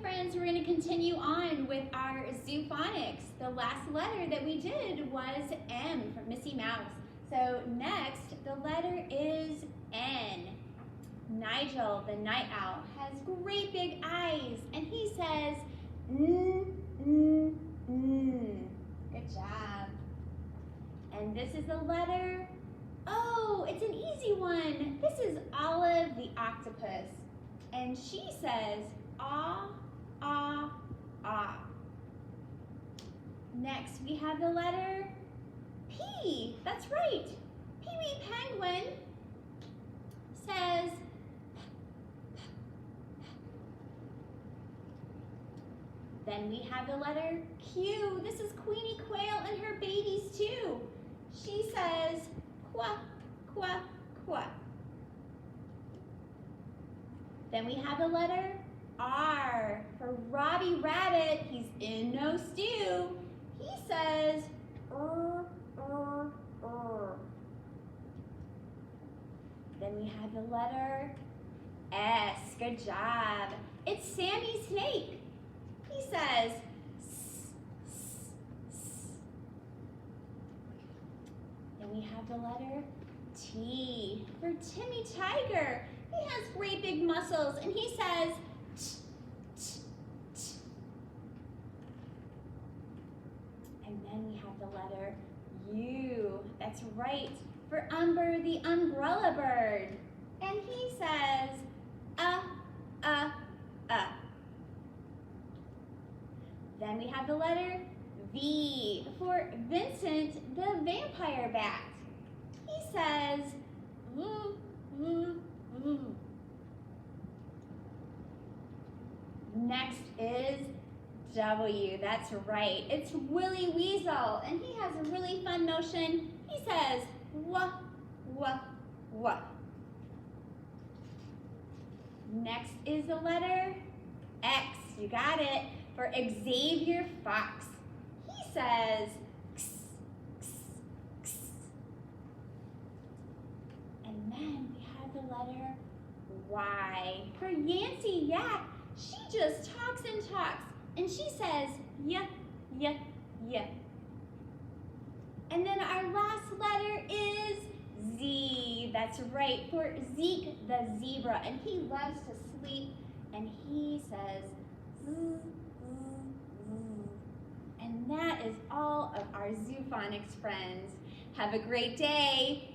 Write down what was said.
friends, we're going to continue on with our zoo phonics. The last letter that we did was M for Missy Mouse. So next, the letter is N. Nigel, the night owl, has great big eyes, and he says, Good job. And this is the letter O. It's an easy one. This is Olive, the octopus, and she says, ah, ah, ah. Next, we have the letter P. That's right. Pee-wee penguin says, then we have the letter Q. This is Queenie Quail and her babies too. She says, quack, quack, quack. Then we have the letter R for Robbie Rabbit. He's in no stew. He says, Then we have the letter S. Good job. It's Sammy Snake. He says, Then we have the letter T for Timmy Tiger. He has great big muscles, and he says, And then we have the letter U. That's right, for Umber the umbrella bird. And he says, Then we have the letter V for Vincent the vampire bat. He says, Next is W. That's right. It's Willy Weasel, and he has a really fun motion. He says, wah, wah, wah. Next is the letter X. You got it. For Xavier Fox. He says, X, X, X. And then we have the letter Y. For Yancy Yak. She just talks and talks. And she says, yeah, yeah, yeah. And then our last letter is Z. That's right, for Zeke the zebra. And he loves to sleep. And he says, Z. And that is all of our Zoo Phonics friends. Have a great day.